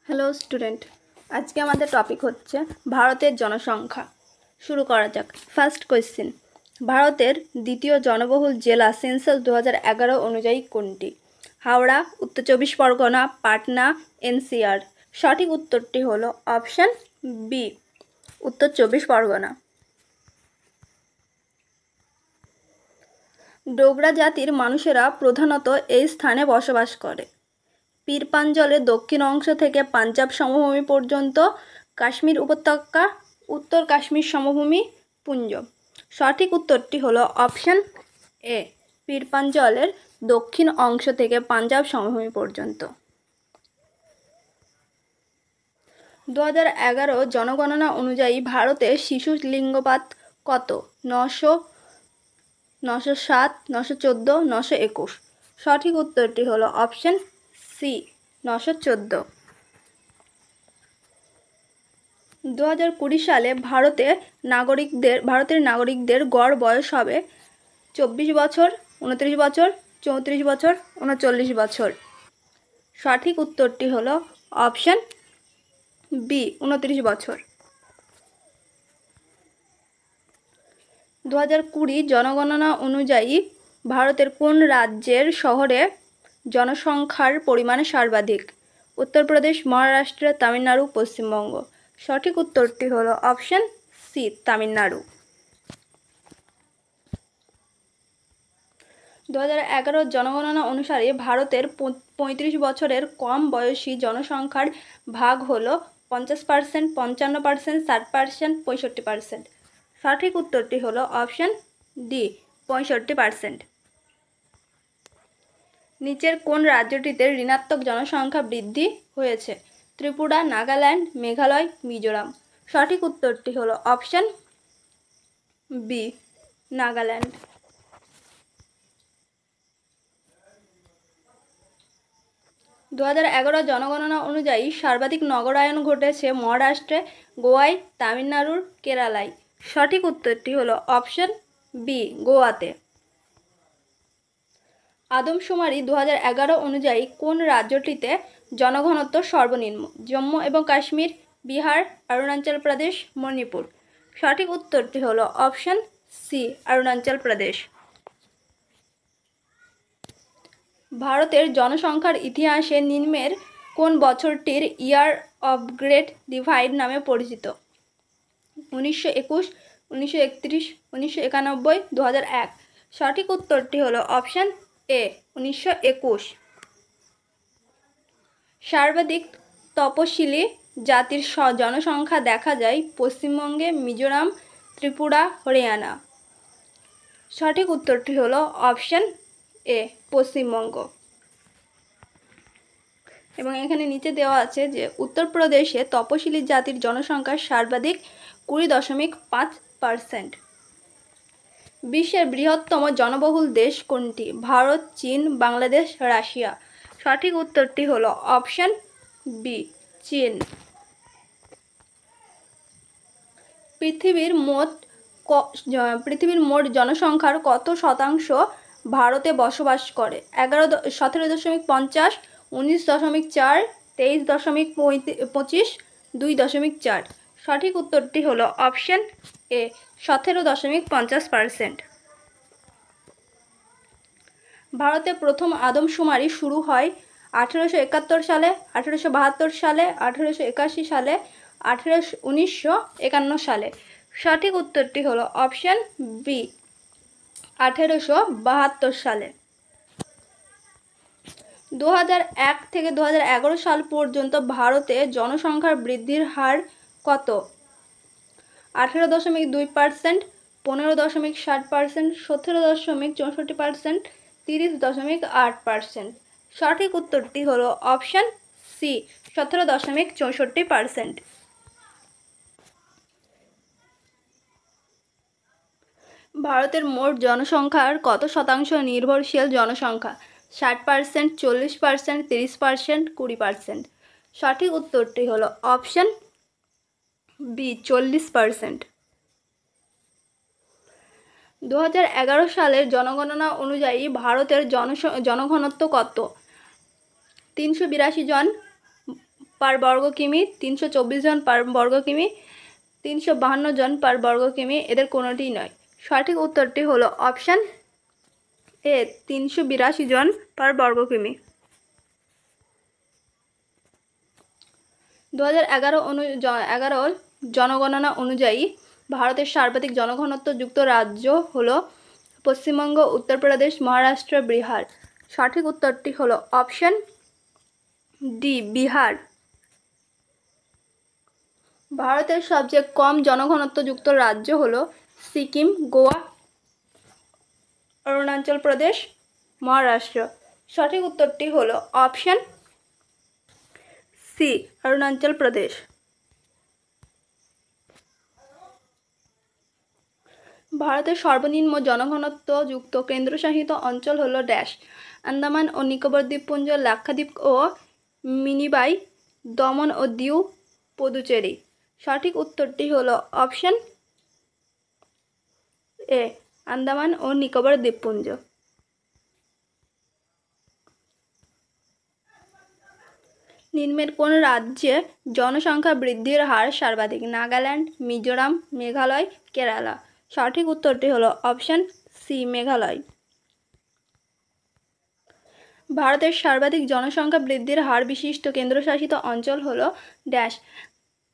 Hello student, আজকে আমাদের topic হচ্ছে ভারতের জনসংখ্যা। শুরু করা যাক। ফার্স্ট কোয়েশ্চেন, ভারতের দ্বিতীয় জনবহুল জেলা সেন্সাস 2011 অনুযায়ী কোনটি? হাওড়া, উত্তর 24 পরগনা, পাটনা, এনসিআর। সঠিক উত্তরটি হলো অপশান বি, উত্তর 24 পরগনা। ডোগরা জাতির মানুষেরা প্রধানত এই স্থানে বসবাস করে। পীরপাঞ্জলের দক্ষিণ অংশ থেকে পাঞ্জাব সমভূমি পর্যন্ত, কাশ্মীর উপত্যকা, উত্তর কাশ্মীর সমভূমি পুঞ্জ। সঠিক উত্তরটি হলো অপশান এ, পীরপাঞ্জলের দক্ষিণ অংশ থেকে পাঞ্জাব সমভূমি পর্যন্ত। 2011 জনগণনা অনুযায়ী ভারতে শিশু লিঙ্গপাত কত? 900, 907, 914, 921। সঠিক উত্তরটি হলো অপশান সি, 914। 2020 সালে ভারতের নাগরিকদের গড় বয়স হবে 24 বছর, 29 বছর, 34 বছর, 39 বছর। সঠিক উত্তরটি হলো অপশান বি, 29 বছর। 2020 জনগণনা অনুযায়ী ভারতের কোন রাজ্যের শহরে জনসংখ্যার পরিমাণ সর্বাধিক? উত্তরপ্রদেশ, মহারাষ্ট্র, তামিলনাড়ু, পশ্চিমবঙ্গ। সঠিক উত্তরটি হলো অপশান সি, তামিলনাড়ু। 2011 জনগণনা অনুসারে ভারতের 35 বছরের কম বয়সী জনসংখ্যার ভাগ হলো 50%, 55%, 60%, 65%। সঠিক উত্তরটি হলো অপশান ডি, 65%। নিচের কোন রাজ্যটিতে ঋণাত্মক জনসংখ্যা বৃদ্ধি হয়েছে? ত্রিপুরা, নাগাল্যান্ড, মেঘালয়, মিজোরাম। সঠিক উত্তরটি হলো অপশান বি, নাগাল্যান্ড। 2011 জনগণনা অনুযায়ী সর্বাধিক নগরায়ন ঘটেছে মহারাষ্ট্রে, গোয়ায়, তামিলনাড়ুর, কেরালায়। সঠিক উত্তরটি হলো অপশান বি, গোয়াতে। আদমশুমারি 2011 অনুযায়ী কোন রাজ্যটিতে জনঘনত্ব সর্বনিম্ন? জম্মু এবং কাশ্মীর, বিহার, অরুণাচল প্রদেশ, মণিপুর। সঠিক উত্তরটি হলো অপশান সি, অরুণাচল প্রদেশ। ভারতের জনসংখ্যার ইতিহাসে নিম্নের কোন বছরটির ইয়ার অফ গ্রেট ডিভাইড নামে পরিচিত? 1921, 1931, 1991, 2001। সঠিক উত্তরটি হলো অপশান এ, 1921। সর্বাধিক তপশিলি জাতির জনসংখ্যা দেখা যায় পশ্চিমবঙ্গে, মিজোরাম, ত্রিপুরা, হরিয়ানা। সঠিক উত্তরটি হলো অপশান এ, পশ্চিমবঙ্গ। এবং এখানে নিচে দেওয়া আছে যে উত্তরপ্রদেশে তপশিলি জাতির জনসংখ্যা সর্বাধিক 20.5%। বিশ্বের বৃহত্তম জনবহুল দেশ কোনটি? ভারত, চীন, বাংলাদেশ, রাশিয়া। সঠিক উত্তরটি হলো অপশান বি, চীন। পৃথিবীর মোট জনসংখ্যার কত শতাংশ ভারতে বসবাস করে? 17.50, 19.4, 23.25, 2.4। সঠিক উত্তরটি হলো অপশান এ, 17.50%। ভারতে প্রথম আদমশুমারি শুরু হয় 1871 সালে, 1872 সালে, 1881 সালে, 1951 সালে। সঠিক উত্তরটি হলো অপশান বি, 1872 সালে। 2001 থেকে 2011 সাল পর্যন্ত ভারতে জনসংখ্যার বৃদ্ধির হার কত? 18.2%, 15.60%, 17.64%, 30.8%। সঠিক উত্তরটি হলো অপশান সি, 17.64%। ভারতের মোট জনসংখ্যার কত শতাংশ নির্ভরশীল জনসংখ্যা? 60%, 40%, 30%, 20%। সঠিক উত্তরটি হলো অপশান বি, 40%। 2011 সালের জনগণনা অনুযায়ী ভারতের জনঘনত্ব কত? 382 জন, পার বর্গ কিমি, 324 জন পার বর্গ কিমি, 352 জন পার বর্গ কিমি, এদের কোনোটিই নয়। সঠিক উত্তরটি হলো অপশান এ, 382 জন পার বর্গ কিমি। 2011 জনগণনা অনুযায়ী ভারতের সর্বাধিক জনঘনত্ব যুক্ত রাজ্য হলো পশ্চিমবঙ্গ, উত্তরপ্রদেশ, মহারাষ্ট্র, বিহার। সঠিক উত্তরটি হলো অপশান ডি, বিহার। ভারতের সবচেয়ে কম জনঘনত্ব যুক্ত রাজ্য হলো সিকিম, গোয়া, অরুণাচল প্রদেশ, মহারাষ্ট্র। সঠিক উত্তরটি হলো অপশান সি, অরুণাচল প্রদেশ। ভারতের সর্বনিম্ন জনঘনত্ব যুক্ত কেন্দ্রশাসিত অঞ্চল হলো ড্যাশ। আন্দামান ও নিকোবর দ্বীপপুঞ্জ, লাক্ষাদ্বীপ ও মিনিবাই, দমন ও দিউ, পুদুচেরি। সঠিক উত্তরটি হলো অপশান এ, আন্দামান ও নিকোবর দ্বীপপুঞ্জ। নিম্নের কোন রাজ্যে জনসংখ্যা বৃদ্ধির হার সর্বাধিক? নাগাল্যান্ড, মিজোরাম, মেঘালয়, কেরালা। সঠিক উত্তরটি হলো অপশান সি, মেঘালয়। ভারতের সর্বাধিক জনসংখ্যা বৃদ্ধির হার বিশিষ্ট কেন্দ্রশাসিত অঞ্চল হলো ড্যাশ।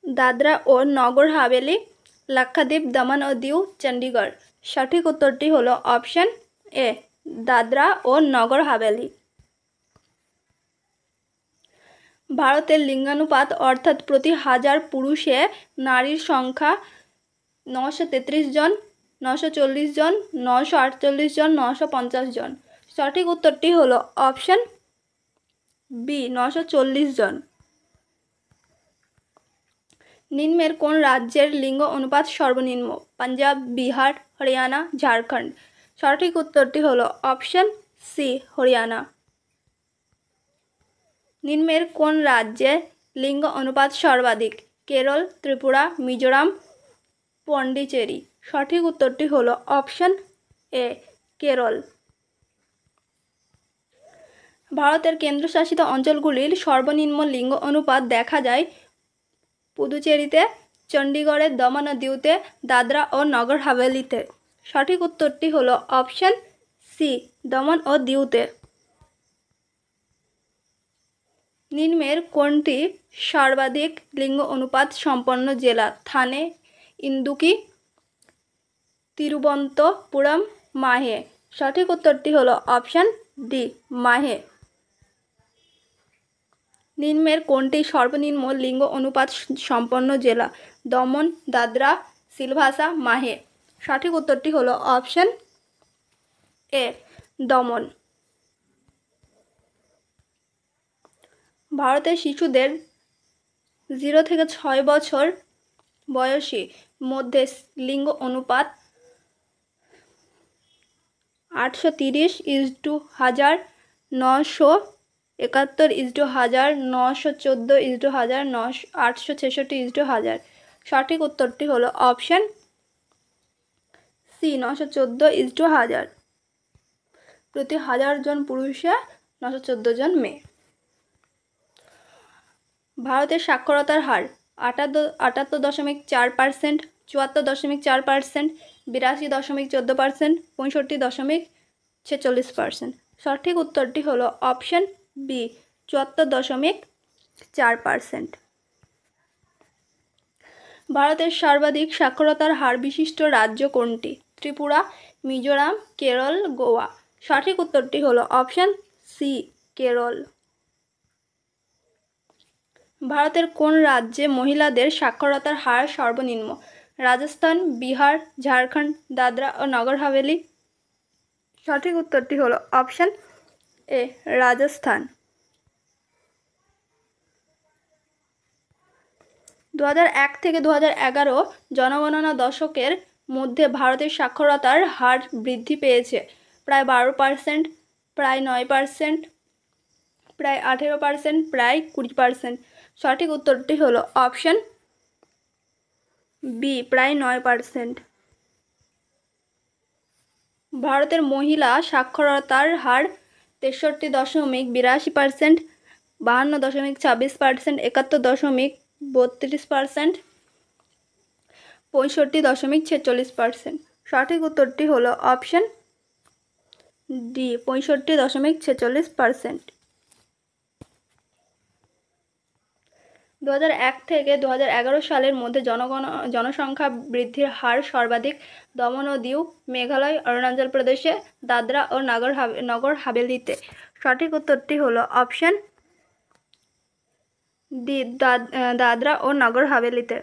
দাদরা ও নগর হাভেলি, লাক্ষাদ্বীপ, দমন ও দিউ, চণ্ডীগড়। সঠিক উত্তরটি হলো অপশান এ, দাদরা ও নগর হাভেলি। ভারতের লিঙ্গানুপাত অর্থাৎ প্রতি হাজার পুরুষে নারীর সংখ্যা 933 জন, 940 জন, 948 জন, 950 জন। সঠিক উত্তরটি হলো অপশান বি, 940 জন। নিম্নের কোন রাজ্যের লিঙ্গ অনুপাত সর্বনিম্ন? পাঞ্জাব, বিহার, হরিয়ানা, ঝাড়খণ্ড। সঠিক উত্তরটি হলো অপশান সি, হরিয়ানা। নিম্নের কোন রাজ্যে লিঙ্গ অনুপাত সর্বাধিক? কেরল, ত্রিপুরা, মিজোরাম, পন্ডিচেরি। সঠিক উত্তরটি হলো অপশান এ, কেরল। ভারতের কেন্দ্রশাসিত অঞ্চলগুলির সর্বনিম্ন লিঙ্গ অনুপাত দেখা যায় পুদুচেরিতে, চণ্ডীগড়ে, দমন ও দিউতে, দাদরা ও নগর হাভেলিতে। সঠিক উত্তরটি হলো অপশান সি, দমন ও দিউতে। নিম্নের কোনটি সর্বাধিক লিঙ্গ অনুপাত সম্পন্ন জেলা? থানে, ইন্দুক্কি, তিরুবনন্তপুরম, মাহে। সঠিক উত্তরটি হলো অপশান ডি, মাহে। নিম্নের কোনটি সর্বনিম্ন লিঙ্গ অনুপাত সম্পন্ন জেলা? দমন, দাদরা, সিলভাসা, মাহে। সঠিক উত্তরটি হলো অপশান এ, দমন। ভারতের শিশুদের 0 থেকে 6 বছর বয়সী মধ্যে লিঙ্গ অনুপাত 830:1000, 971:1000, 914:1000, 866:1000। সঠিক উত্তরটি হলো অপশান সি, 914:1000। প্রতি 1000 জন পুরুষে 914 জন মেয়ে। ভারতের সাক্ষরতার হার 78.4%, 74.4%, 82.14%, 65.46%। সঠিক উত্তরটি হলো অপশান বি, 74.4%। ভারতের সর্বাধিক সাক্ষরতার হার বিশিষ্ট রাজ্য কোনটি? ত্রিপুরা, মিজোরাম, কেরল, গোয়া। সঠিক উত্তরটি হলো অপশান সি, কেরল। ভারতের কোন রাজ্যে মহিলাদের সাক্ষরতার হার সর্বনিম্ন? রাজস্থান, বিহার, ঝাড়খণ্ড, দাদরা ও নগর হাভেলি। সঠিক উত্তরটি হলো অপশান এ, রাজস্থান। 2001 থেকে 2011 জনগণনা দশকের মধ্যে ভারতের সাক্ষরতার হার বৃদ্ধি পেয়েছে প্রায় 12%, প্রায় 9%, প্রায় 18%, প্রায় 20%। সঠিক উত্তরটি হলো অপশান বি, প্রায় 9%। ভারতের মহিলা সাক্ষরতার হার 63.82%, 52.26%, 71.32%, 65.46%। সঠিক উত্তরটি হলো অপশন ডি, 65.46%। 2001 থেকে 2011 সালের মধ্যে জনসংখ্যা বৃদ্ধির হার সর্বাধিক দমন ও দিউ, মেঘালয়, অরুণাচল প্রদেশে, দাদরা ও নগর হাভেলিতে। সঠিক উত্তরটি হলো অপশন ডি, দাদরা ও নগর হাভেলিতে।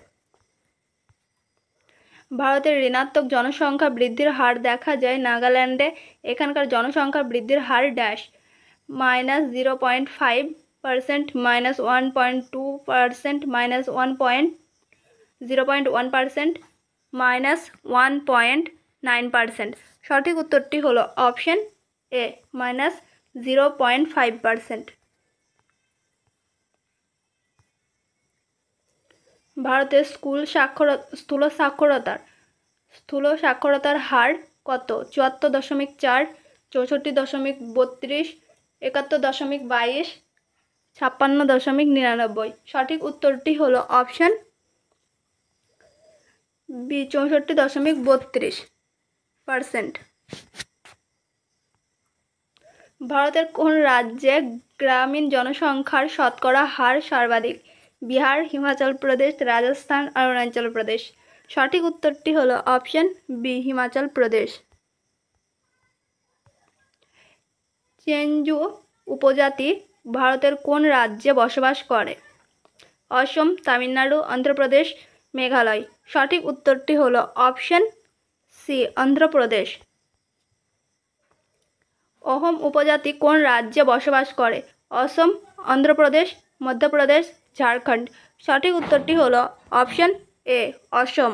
ভারতের ঋণাত্মক জনসংখ্যা বৃদ্ধির হার দেখা যায় নাগাল্যান্ডে। এখানকার জনসংখ্যা বৃদ্ধির হার ড্যাশ -0.5%, -1.2%, -0.1%, -1.9%। সঠিক উত্তরটি হলো অপশন এ, -0.5%। ভারতের স্থূল সাক্ষরতার হার কত? 74.4, 64.32, 71.22, 56.99। সঠিক উত্তরটি হলো অপশন বি, 64.32%। ভারতের কোন রাজ্যে গ্রামীণ জনসংখ্যার শতকরা হার সর্বাধিক? বিহার, হিমাচল প্রদেশ, রাজস্থান, অরুণাচল প্রদেশ। সঠিক উত্তরটি হলো অপশন বি, হিমাচল প্রদেশ। চেঞ্জু উপজাতি ভারতের কোন রাজ্যে বসবাস করে? অসম, তামিলনাড়ু, অন্ধ্রপ্রদেশ, মেঘালয়। সঠিক উত্তরটি হলো অপশন সি, অন্ধ্রপ্রদেশ। অহোম উপজাতি কোন রাজ্যে বসবাস করে? অসম, অন্ধ্রপ্রদেশ, মধ্যপ্রদেশ, ঝাড়খণ্ড। সঠিক উত্তরটি হলো অপশন এ, অসম।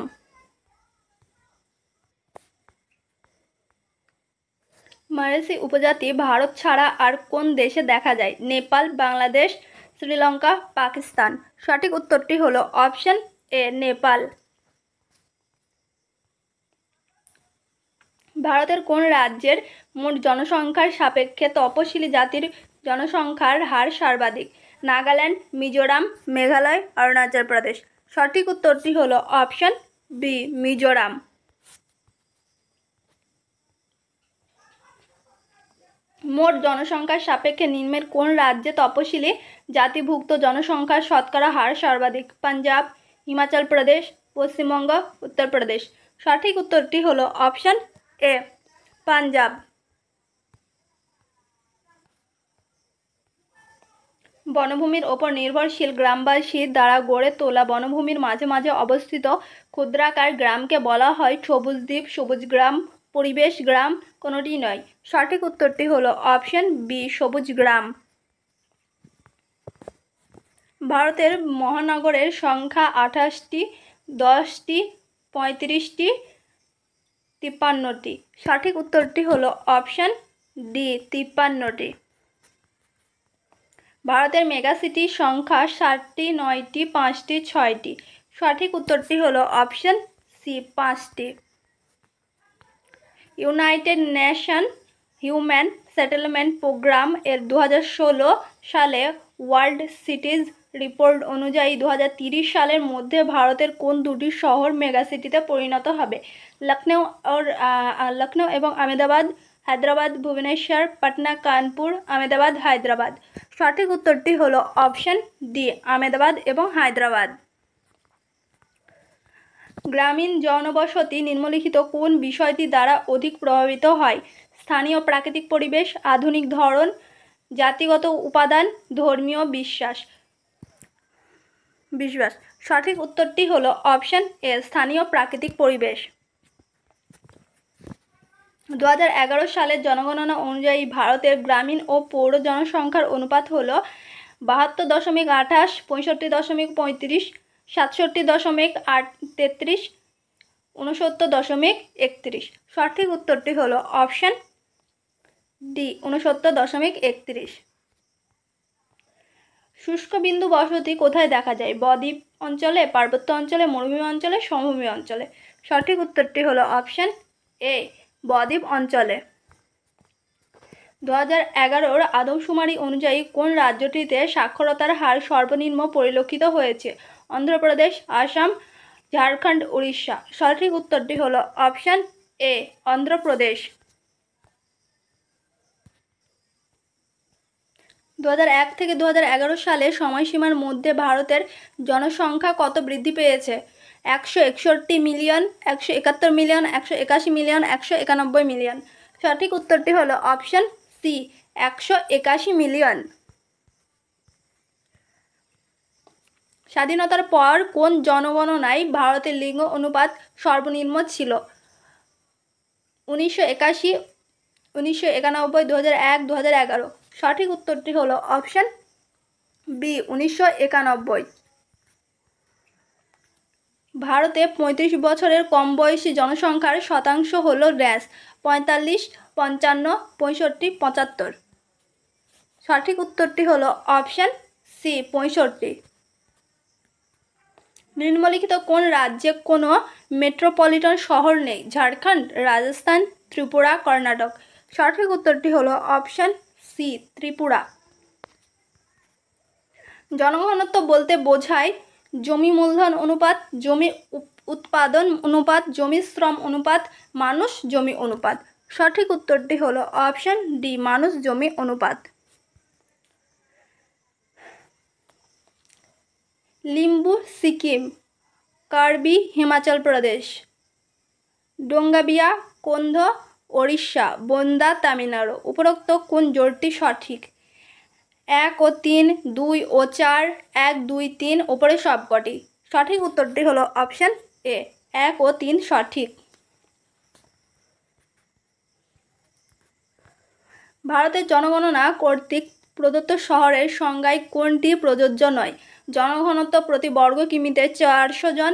মারাসি উপজাতি ভারত ছাড়া আর কোন দেশে দেখা যায়? নেপাল, বাংলাদেশ, শ্রীলঙ্কা, পাকিস্তান। সঠিক উত্তরটি হলো অপশন এ, নেপাল। ভারতের কোন রাজ্যের মোট জনসংখ্যার সাপেক্ষে তপশিলি জাতির জনসংখ্যার হার সর্বাধিক? নাগাল্যান্ড, মিজোরাম, মেঘালয়, অরুণাচল প্রদেশ। সঠিক উত্তরটি হলো অপশন বি, মিজোরাম। মোট জনসংখ্যার সাপেক্ষে নিম্নের কোন রাজ্যে তপশিলি জাতিভুক্ত জনসংখ্যার শতকরা হার সর্বাধিক? পাঞ্জাব, হিমাচল প্রদেশ, পশ্চিমবঙ্গ, উত্তরপ্রদেশ। সঠিক উত্তরটি হলো অপশন এ, পাঞ্জাব। বনভূমির ওপর নির্ভরশীল গ্রামবাসী দ্বারা গড়ে তোলা বনভূমির মাঝে মাঝে অবস্থিত ক্ষুদ্রাকার গ্রামকে বলা হয় সবুজ দ্বীপ, সবুজ গ্রাম, পরিবেশ গ্রাম, কোনোটি নয়। সঠিক উত্তরটি হলো অপশন বি, সবুজ গ্রাম। ভারতের মহানগরের সংখ্যা 28টি, 10টি, 35টি, 53টি। সঠিক উত্তরটি হলো অপশন ডি, 53টি। ভারতের মেগাসিটির সংখ্যা 7টি, 9টি, 5টি, 6টি। সঠিক উত্তরটি হলো অপশন সি, 5টি। United Nation Human Settlement Programme এর 2016 সালে ওয়ার্ল্ড সিটিজ রিপোর্ট অনুযায়ী 2030 সালের মধ্যে ভারতের কোন দুটি শহর মেগাসিটিতে পরিণত হবে? লখনউ এবং আহমেদাবাদ, হায়দ্রাবাদ, ভুবনেশ্বর, পাটনা, কানপুর, আহমেদাবাদ, হায়দ্রাবাদ। সঠিক উত্তরটি হলো অপশন ডি, আহমেদাবাদ এবং হায়দ্রাবাদ। গ্রামীণ জনবসতি নিম্নলিখিত কোন বিষয়টি দ্বারা অধিক প্রভাবিত হয়? স্থানীয় প্রাকৃতিক পরিবেশ, আধুনিক ধরন, জাতিগত উপাদান, ধর্মীয় বিশ্বাস। সঠিক উত্তরটি হলো অপশন এ, স্থানীয় প্রাকৃতিক পরিবেশ। 2011 সালের জনগণনা অনুযায়ী ভারতের গ্রামীণ ও পৌর জনসংখ্যার অনুপাত হলো 72.28, 65.35, 67.33, 69.31। সঠিক উত্তরটি হলো অপশন ডি, 69.31। শুষ্ক বিন্দু বসতি কোথায় দেখা যায়? বদ্বীপ অঞ্চলে, পার্বত্য অঞ্চলে, মরুভূমি অঞ্চলে, সমভূমি অঞ্চলে। সঠিক উত্তরটি হলো অপশন এ, বদ্বীপ অঞ্চলে। 2011 আদমশুমারি অনুযায়ী কোন রাজ্যটিতে সাক্ষরতার হার সর্বনিম্ন পরিলক্ষিত হয়েছে? অন্ধ্রপ্রদেশ, আসাম, ঝাড়খণ্ড, উড়িষ্যা। সঠিক উত্তরটি হলো অপশন এ, অন্ধ্রপ্রদেশ। 2001 থেকে 2011 সালে সময়সীমার মধ্যে ভারতের জনসংখ্যা কত বৃদ্ধি পেয়েছে? 161 মিলিয়ন, 171 মিলিয়ন, 181 মিলিয়ন, 191 মিলিয়ন। সঠিক উত্তরটি হলো অপশন সি, 181 মিলিয়ন। স্বাধীনতার পর কোন জনগণনায় ভারতের লিঙ্গ অনুপাত সর্বনিম্ন ছিল? 1981, 1991, 2001, 2011। সঠিক উত্তরটি হলো অপশন বি, 1991। ভারতে 35 বছরের কম বয়সী জনসংখ্যার শতাংশ হল ড্যাশ, 45, 55, 65, 75। সঠিক উত্তরটি হলো অপশন সি, 65। নিম্নলিখিত কোন রাজ্যে কোনো মেট্রোপলিটন শহর নেই? ঝাড়খণ্ড, রাজস্থান, ত্রিপুরা, কর্ণাটক। সঠিক উত্তরটি হলো অপশন সি, ত্রিপুরা। জনঘনত্ব বলতে বোঝায় জমি মূলধন অনুপাত, জমি উৎপাদন অনুপাত, জমি শ্রম অনুপাত, মানুষ জমি অনুপাত। সঠিক উত্তরটি হলো অপশন ডি, মানুষ জমি অনুপাত। লিম্বু সিকিম, কার্বি হিমাচল প্রদেশ, ডোঙ্গাবিয়া কোন্দ ওড়িশা, বন্দা তামিলনাড়ু। উপরোক্ত কোন জোড়টি সঠিক? 1 ও 3, 2 ও 4, 1, 2, 3 উপরে সবকটি। সঠিক উত্তরটি হলো অপশন এ, 1 ও 3 সঠিক। ভারতের জনগণনা কর্তৃক প্রদত্ত শহরের সংজ্ঞায় কোনটি প্রযোজ্য নয়? জনঘনত্ব প্রতি বর্গ কিমিতে 400 জন,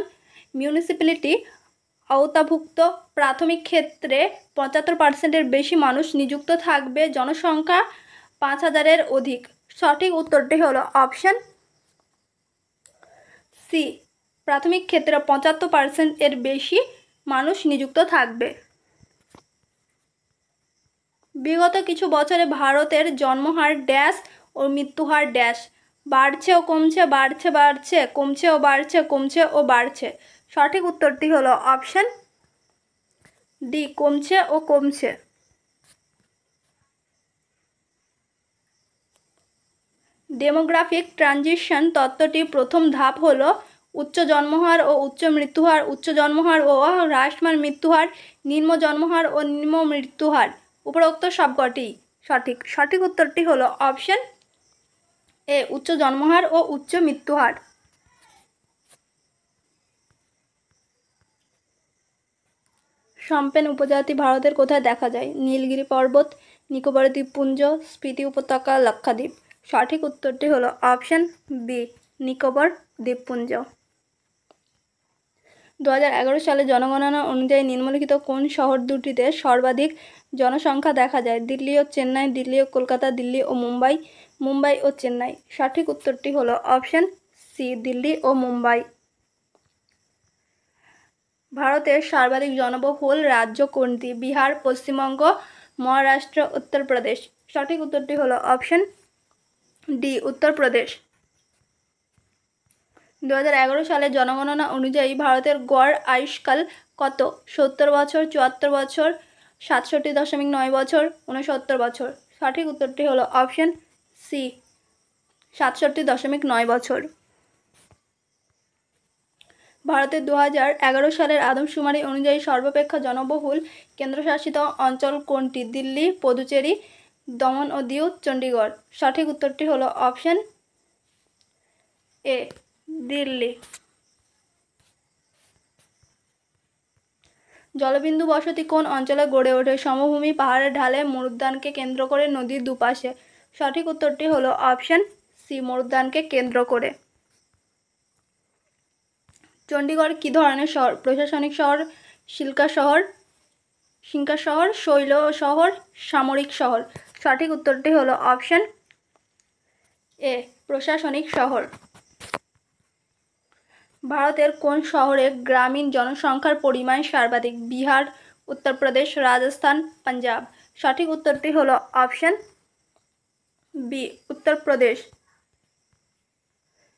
মিউনিসিপ্যালিটি আওতাভুক্ত, প্রাথমিক ক্ষেত্রে 75%-এর বেশি মানুষ নিযুক্ত থাকবে, জনসংখ্যা 5000-এর অধিক। সঠিক উত্তরটি হলো অপশন সি, প্রাথমিক ক্ষেত্রে 75%-এর বেশি মানুষ নিযুক্ত থাকবে। বিগত কিছু বছরে ভারতের জন্মহার ড্যাশ ও মৃত্যুহার ড্যাশ, বাড়ছে ও কমছে, বাড়ছে বাড়ছে, কমছে ও বাড়ছে, কমছে ও বাড়ছে। সঠিক উত্তরটি হলো অপশন ডি, কমছে ও কমছে। ডেমোগ্রাফিক ট্রানজিশন তত্ত্বটির প্রথম ধাপ হলো উচ্চ জন্মহার ও উচ্চ মৃত্যুহার, উচ্চ জন্মহার ও হ্রাসমান মৃত্যুহার, নিম্ন জন্মহার ও নিম্ন মৃত্যুহার। উপরোক্ত সবকটি সঠিক। সঠিক উত্তরটি হলো অপশন এ, উচ্চ জন্মহার ও উচ্চ মৃত্যুহার। শম্পেন উপজাতি ভারতের কোথায় দেখা যায়? নীলগিরি পর্বত, নিকোবর দ্বীপপুঞ্জ, স্পিতি উপত্যকা, লাক্ষাদ্বীপ। সঠিক উত্তরটি হলো অপশন বি, নিকোবর দ্বীপপুঞ্জ। 2011 সালে জনগণনা অনুযায়ী নিম্নলিখিত কোন শহর দুটিতে সর্বাধিক জনসংখ্যা দেখা যায়? দিল্লি ও চেন্নাই, দিল্লি ও কলকাতা, দিল্লি ও মুম্বাই, মুম্বাই ও চেন্নাই। সঠিক উত্তরটি হলো অপশন সি, দিল্লি ও মুম্বাই। ভারতের সর্বাধিক জনবহুল রাজ্য কোনটি? বিহার, পশ্চিমবঙ্গ, মহারাষ্ট্র, উত্তরপ্রদেশ। সঠিক উত্তরটি হলো অপশন ডি, উত্তরপ্রদেশ। 2011 সালে জনগণনা অনুযায়ী ভারতের গড় আয়ুষ্কাল কত? 70 বছর, 74 বছর, 67.9 বছর, 69 বছর। সঠিক উত্তরটি হলো অপশন সি, 67.9 বছর। ভারতের 2011 সালের আদমশুমারি অনুযায়ী সর্বাপেক্ষা জনবহুল কেন্দ্রশাসিত অঞ্চল কোনটি? দিল্লি, পুদুচেরি, দমন ও দিউ, চণ্ডীগড়। সঠিক উত্তরটি হলো অপশন এ, দিল্লি। জলবিন্দু বসতি কোন অঞ্চলে গড়ে ওঠে? সমভূমি, পাহাড়ের ঢালে, মরুদ্যানকে কেন্দ্র করে, নদীর দুপাশে। সঠিক উত্তরটি হলো অপশন সি, মরুদ্যানকে কেন্দ্র করে। চণ্ডীগড় কী ধরনের শহর? প্রশাসনিক শহর, শিল্পা শহর, শিক্ষা শহর, শৈল শহর, সামরিক শহর। সঠিক উত্তরটি হলো অপশন এ, প্রশাসনিক শহর। ভারতের কোন শহরে গ্রামীণ জনসংখ্যার পরিমাণ সর্বাধিক? বিহার, উত্তরপ্রদেশ, রাজস্থান, পাঞ্জাব। সঠিক উত্তরটি হলো অপশন বি উত্তরপ্রদেশ।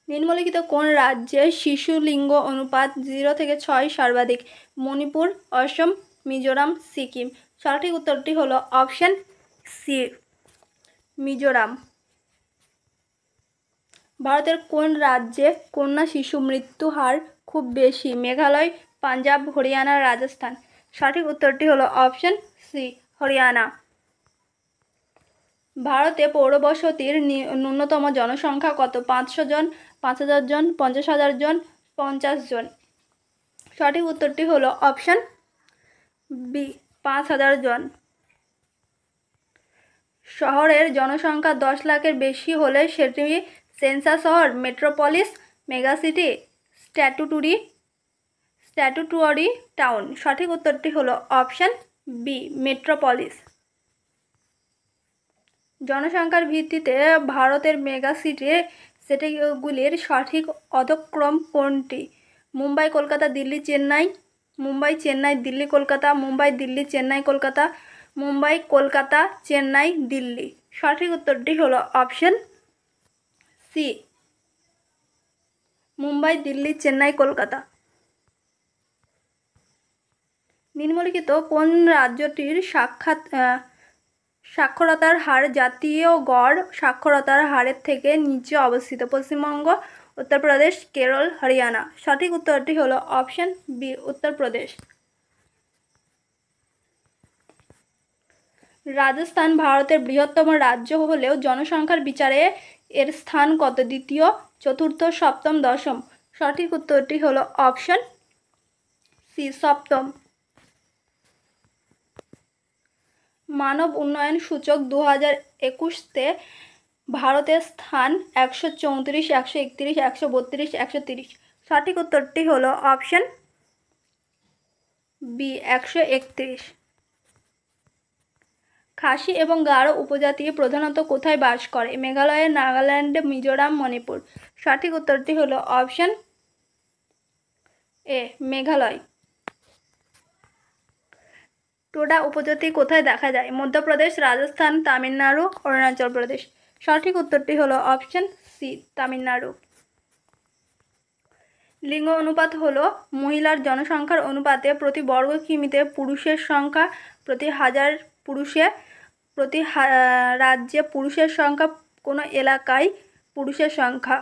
নিম্নলিখিত কোন রাজ্যে শিশু লিঙ্গ অনুপাত 0 থেকে 6 সর্বাধিক? মণিপুর, অসম, মিজোরাম, সিকিম। সঠিক উত্তরটি হলো অপশন সি মিজোরাম। ভারতের কোন রাজ্যে কন্যা শিশু মৃত্যু হার খুব বেশি? মেঘালয়, পাঞ্জাব, হরিয়ানা, রাজস্থান। সঠিক উত্তরটি হলো অপশন সি হরিয়ানা। ভারতে পৌরবসতির ন্যূনতম জনসংখ্যা কত? 500 জন, 5000 জন, 50,000 জন, 50 জন। সঠিক উত্তরটি হলো অপশন বি 5000 জন। শহরের জনসংখ্যা 10 লাখের বেশি হলে সেটি সেন্সাস শহর, মেট্রোপলিস, মেগাসিটি, স্ট্যাটুটরি টাউন। সঠিক উত্তরটি হলো অপশন বি মেট্রোপলিস। জনসংখ্যার ভিত্তিতে ভারতের সিটিগুলির সঠিক অধক্রম কোনটি? মুম্বাই, কলকাতা, দিল্লি, চেন্নাই। মুম্বাই, চেন্নাই, দিল্লি, কলকাতা। মুম্বাই, দিল্লি, চেন্নাই, কলকাতা। মুম্বাই, কলকাতা, চেন্নাই, দিল্লি। সঠিক উত্তরটি হলো অপশন সি মুম্বাই, দিল্লি, চেন্নাই, কলকাতা। নিম্নলিখিত কোন রাজ্যটির সাক্ষরতার হার জাতীয় গড় সাক্ষরতার হারের থেকে নিচে অবস্থিত? পশ্চিমবঙ্গ, উত্তরপ্রদেশ, কেরল, হরিয়ানা। সঠিক উত্তরটি হলো অপশন বি উত্তরপ্রদেশ। রাজস্থান ভারতের বৃহত্তম রাজ্য হলেও জনসংখ্যার বিচারে এর স্থান কত? দ্বিতীয়, চতুর্থ, সপ্তম, দশম। সঠিক উত্তরটি হলো অপশন সি সপ্তম। মানব উন্নয়ন সূচক 2021-তে ভারতের স্থান 134, 131, 132, 130। সঠিক উত্তরটি হলো অপশন বি 131। খাসি এবং গারো উপজাতি প্রধানত কোথায় বাস করে? মেঘালয়ে, নাগাল্যান্ডে, মিজোরাম, মণিপুর। সঠিক উত্তরটি হলো অপশন এ মেঘালয়। টোডা উপজাতি কোথায় দেখা যায়? মধ্যপ্রদেশ, রাজস্থান, তামিলনাড়ু, অরুণাচল প্রদেশ। সঠিক উত্তরটি হলো অপশন সি তামিলনাড়ু। লিঙ্গ অনুপাত হলো মহিলার জনসংখ্যার অনুপাতে প্রতি বর্গ কিমিতে পুরুষের সংখ্যা প্রতি হাজার প্রতি রাজ্যে পুরুষের সংখ্যা, কোনো এলাকায় পুরুষের সংখ্যা।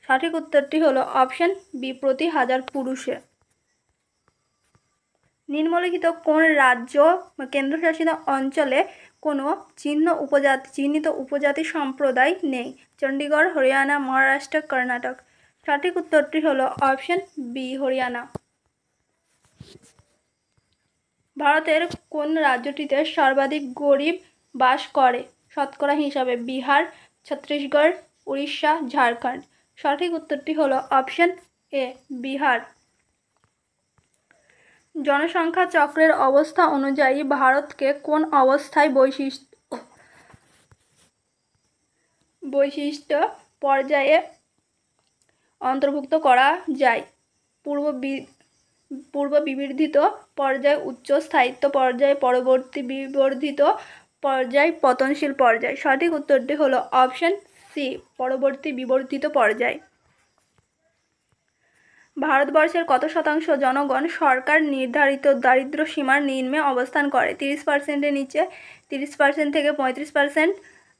সঠিক উত্তরটি হলো অপশন বি প্রতি হাজার পুরুষে। নিম্নলিখিত কোন রাজ্য কেন্দ্রশাসিত অঞ্চলে কোনো চিহ্নিত উপজাতি সম্প্রদায় নেই? চণ্ডীগড়, হরিয়ানা, মহারাষ্ট্র, কর্ণাটক। সঠিক উত্তরটি হলো অপশন বি হরিয়ানা। ভারতের কোন রাজ্যটিতে সর্বাধিক গরিব বাস করে শতকরা হিসাবে? বিহার, ছত্তিশগড়, উড়িষ্যা, ঝাড়খণ্ড। সঠিক উত্তরটি হলো অপশন এ বিহার। জনসংখ্যা চক্রের অবস্থা অনুযায়ী ভারতকে কোন অবস্থায় বৈশিষ্ট্য পর্যায়ে অন্তর্ভুক্ত করা যায়? পূর্ব বিবর্ধিত পর্যায়, উচ্চ স্থায়িত্ব পর্যায়, পরবর্তী বিবর্ধিত পর্যায়, পতনশীল পর্যায়। সঠিক উত্তরটি হলো অপশন সি পরবর্তী বিবর্ধিত পর্যায়। ভারতবর্ষের কত শতাংশ জনগণ সরকার নির্ধারিত দারিদ্র্য সীমার নিম্নে অবস্থান করে? 30%-এর নিচে, 30% থেকে 35%,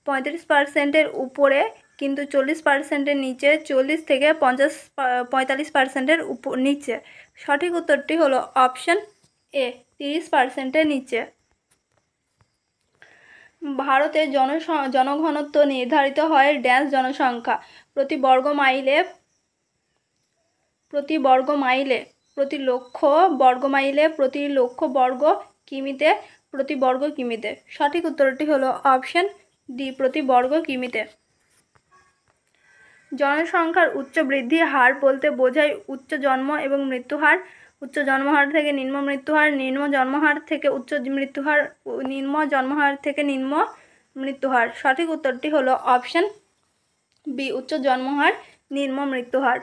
35%-এর উপরে, কিন্তু 40%-এর নিচে, 40 থেকে 45%-এর নিচে। সঠিক উত্তরটি হলো অপশন এ 30%-এর নিচে। ভারতের জনঘনত্ব নির্ধারিত হয় ড্যাশ জনসংখ্যা প্রতি বর্গ মাইলে, প্রতি লক্ষ বর্গ মাইলে, প্রতি লক্ষ বর্গ কিমিতে, প্রতি বর্গ কিমিতে। সঠিক উত্তরটি হলো অপশন ডি প্রতি বর্গ কিমিতে। জনসংখ্যার উচ্চ বৃদ্ধি হার বলতে বোঝায় উচ্চ জন্ম এবং মৃত্যু হার, উচ্চ জন্মহার থেকে নিম্ন মৃত্যু হার, নিম্ন জন্মহার থেকে উচ্চ মৃত্যু হার, নিম্ন জন্মহার থেকে নিম্ন মৃত্যু হার। সঠিক উত্তরটি হলো অপশন বি উচ্চ জন্মহার, নিম্ন মৃত্যু হার।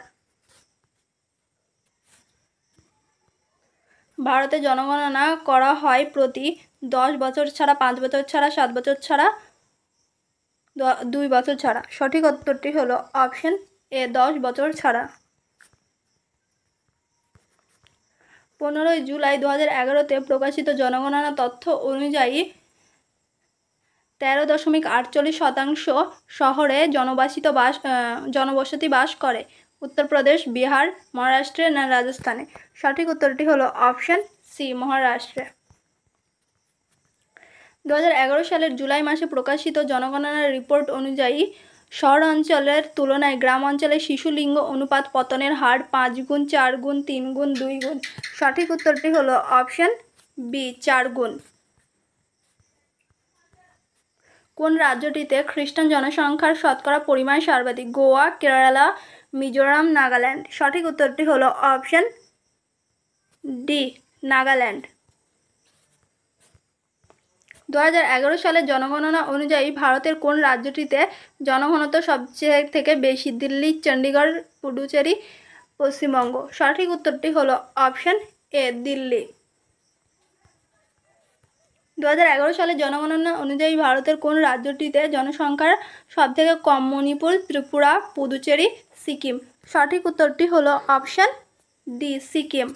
ভারতে জনগণনা করা হয় প্রতি 10 বছর ছাড়া, 5 বছর ছাড়া, 7 বছর ছাড়া, 2 বছর ছাড়া। সঠিক উত্তরটি হলো অপশন এ, 10 বছর ছাড়া। 15 জুলাই 2011-তে প্রকাশিত জনগণনা তথ্য অনুযায়ী 13.48% শহরে জনবসতি বাস করে। উত্তরপ্রদেশ, বিহার, মহারাষ্ট্রে না রাজস্থানে? সঠিক উত্তরটি হলো অপশন সি, মহারাষ্ট্রে। 2011 সালের জুলাই মাসে প্রকাশিত জনগণনার রিপোর্ট অনুযায়ী শহর অঞ্চলের তুলনায় গ্রাম অঞ্চলে শিশু লিঙ্গ অনুপাত পতনের হার 5 গুণ, 4 গুণ, 3 গুণ, 2 গুণ। সঠিক উত্তরটি হলো অপশন বি, 4 গুণ। কোন রাজ্যটিতে খ্রিস্টান জনসংখ্যার শতকরা পরিমাণ সর্বাধিক? গোয়া, কেরালা, মিজোরাম, নাগাল্যান্ড? সঠিক উত্তরটি হলো অপশন ডি, নাগাল্যান্ড। 2011 সালের জনগণনা অনুযায়ী ভারতের কোন রাজ্যটিতে জনঘনত্ব সবচেয়ে থেকে বেশি? দিল্লি, চণ্ডীগড়, পুডুচেরি, পশ্চিমবঙ্গ? সঠিক উত্তরটি হলো অপশন এ, দিল্লি। 2011 সালের জনগণনা অনুযায়ী ভারতের কোন রাজ্যটিতে জনসংখ্যার সবথেকে কম? মণিপুর, ত্রিপুরা, পুদুচেরি, সিকিম? সঠিক উত্তরটি হলো অপশন ডি, সিকিম।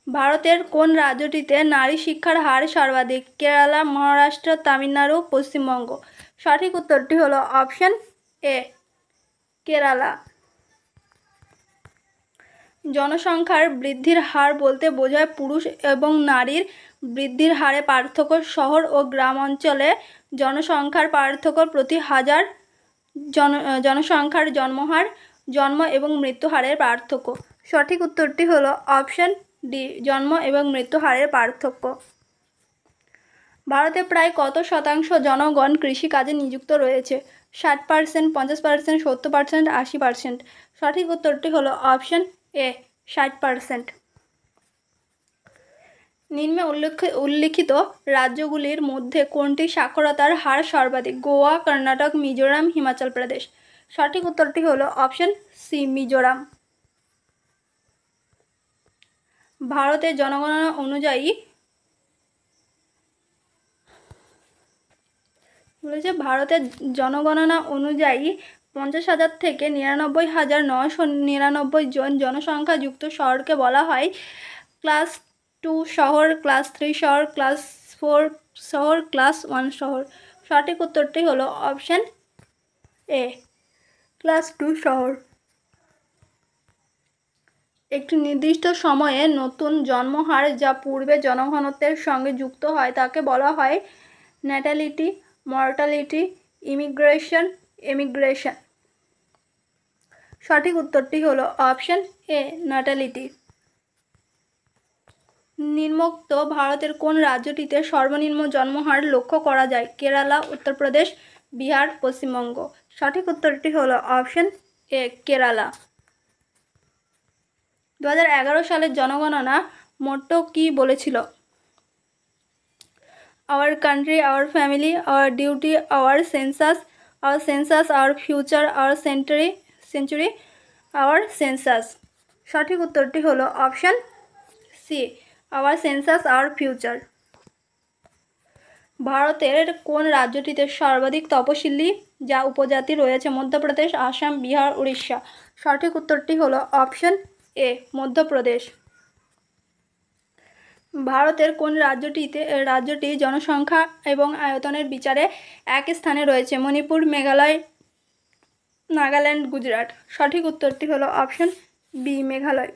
ভারতের কোন রাজ্যটিতে নারী শিক্ষার হার সর্বাধিক? কেরালা, মহারাষ্ট্র, তামিলনাড়ু, পশ্চিমবঙ্গ? সঠিক উত্তরটি হলো অপশন এ, কেরালা। জনসংখ্যার বৃদ্ধির হার বলতে বোঝায় পুরুষ এবং নারীর বৃদ্ধির হারে পার্থক্য। শহর ও গ্রাম অঞ্চলে জনসংখ্যার পার্থক্য প্রতি হাজার জনসংখ্যার জন্মহার, জন্ম এবং মৃত্যু হারের পার্থক্য। সঠিক উত্তরটি হলো অপশন ডি, জন্ম এবং মৃত্যু হারের পার্থক্য। ভারতে প্রায় কত শতাংশ জনগণ কৃষিকাজে নিযুক্ত রয়েছে? 60%, 50%, 70%, 80%? সঠিক উত্তরটি হলো অপশন এ, 60%। নিম্নে উল্লিখিত রাজ্যগুলির মধ্যে কোনটি সাক্ষরতার হার সর্বাধিক? গোয়া, কর্ণাটক, মিজোরাম, হিমাচল প্রদেশ? সঠিক উত্তরটি হলো অপশন সি, মিজোরাম। ভারতের জনগণনা অনুযায়ী ভারতের জনগণনা অনুযায়ী 50,000 থেকে 99,999 জন জনসংখ্যাযুক্ত শহরকে বলা হয় ক্লাস 2 শহর, ক্লাস 3 শহর, ক্লাস 4 শহর, ক্লাস 1 শহর? সঠিক উত্তরটি হলো অপশন এ, ক্লাস 2 শহর। একটি নির্দিষ্ট সময়ে নতুন জন্মহার যা পূর্বে জনঘনত্বের সঙ্গে যুক্ত হয় তাকে বলা হয় ন্যাটালিটি, মর্টালিটি, ইমিগ্রেশন, এমিগ্রেশন? সঠিক উত্তরটি হলো অপশন এ, ন্যাটালিটি। নিম্নোক্ত ভারতের কোন রাজ্যটিতে সর্বনিম্ন জন্মহার লক্ষ্য করা যায়? কেরালা, উত্তরপ্রদেশ, বিহার, পশ্চিমবঙ্গ? সঠিক উত্তরটি হলো অপশন এ, কেরালা। 2011 সালের জনগণনা মোটো কি বলেছিল? Our country, our family, our duty, our census, our future, our century, our census? সঠিক উত্তরটি হলো option C, our census, our future. ভারতের কোন রাজ্যটিতে সর্বাধিক তপশিলি যা উপজাতি রয়েছে? মধ্যপ্রদেশ, আসাম, বিহার, উড়িষ্যা? সঠিক উত্তরটি হলো অপশন এ, মধ্যপ্রদেশ। ভারতের কোন রাজ্যটি জনসংখ্যা এবং আয়তনের বিচারে এক স্থানে রয়েছে? মণিপুর, মেঘালয়, নাগাল্যান্ড, গুজরাট? সঠিক উত্তরটি হলো অপশন বি, মেঘালয়।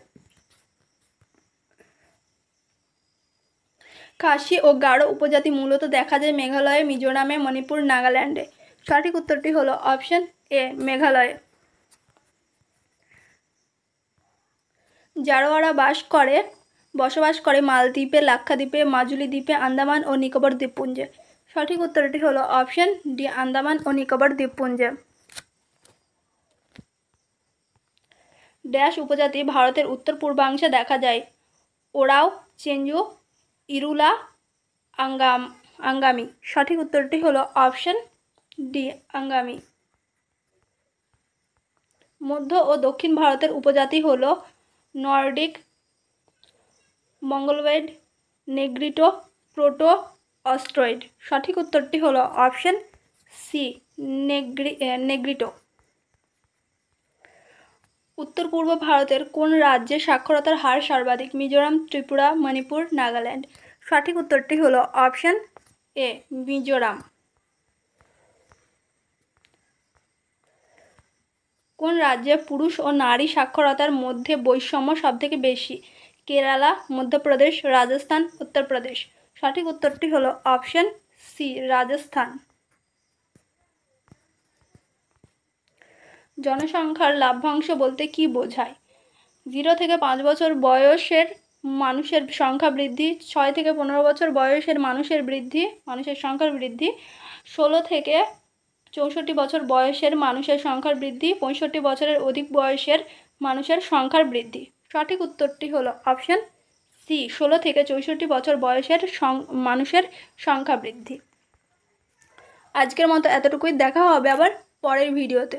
খাসি ও গারো উপজাতি মূলত দেখা যায় মেঘালয়ে, মিজোরামে, মণিপুর, নাগাল্যান্ডে? সঠিক উত্তরটি হলো অপশন এ, মেঘালয়। জারোয়ারা বসবাস করে মালদ্বীপে, লাক্ষাদ্বীপে, মাজুলি দ্বীপে, আন্দামান ও নিকোবর দ্বীপপুঞ্জে? সঠিক উত্তরটি হলো অপশন ডি, আন্দামান ও নিকোবর দ্বীপপুঞ্জে। ড্যাশ উপজাতি ভারতের উত্তর পূর্বাংশে দেখা যায়? ওরাও, চেঞ্জু, ইরুলা, আঙ্গামি? সঠিক উত্তরটি হলো অপশন ডি, আঙ্গামি। মধ্য ও দক্ষিণ ভারতের উপজাতি হলো নর্ডিক, মঙ্গোলয়েড, নেগ্রিটো, প্রোটো অস্ট্রয়েড। সঠিক উত্তরটি হলো অপশন সি, নেগ্রিটো। উত্তর পূর্ব ভারতের কোন রাজ্যে সাক্ষরতার হার সর্বাধিক? মিজোরাম, ত্রিপুরা, মণিপুর, নাগাল্যান্ড। সঠিক উত্তরটি হলো অপশন এ, মিজোরাম। কোন রাজ্যে পুরুষ ও নারী সাক্ষরতার মধ্যে বৈষম্য সবথেকে বেশি? কেরালা, মধ্যপ্রদেশ, রাজস্থান, উত্তরপ্রদেশ। সঠিক উত্তরটি হলো অপশন সি, রাজস্থান। জনসংখ্যার লভ্যাংশ বলতে কি বোঝায়? 0 থেকে 5 বছর বয়সের মানুষের সংখ্যা বৃদ্ধি, 6 থেকে 15 বছর বয়সের মানুষের সংখ্যার বৃদ্ধি, 16 থেকে 64 বছর বয়সের মানুষের সংখ্যার বৃদ্ধি, 65 বছরের অধিক বয়সের মানুষের সংখ্যার বৃদ্ধি। সঠিক উত্তরটি হলো অপশন সি, 16 থেকে 64 বছর বয়সের মানুষের সংখ্যা বৃদ্ধি। আজকের মতো এতটুকুই, দেখা হবে আবার পরের ভিডিওতে।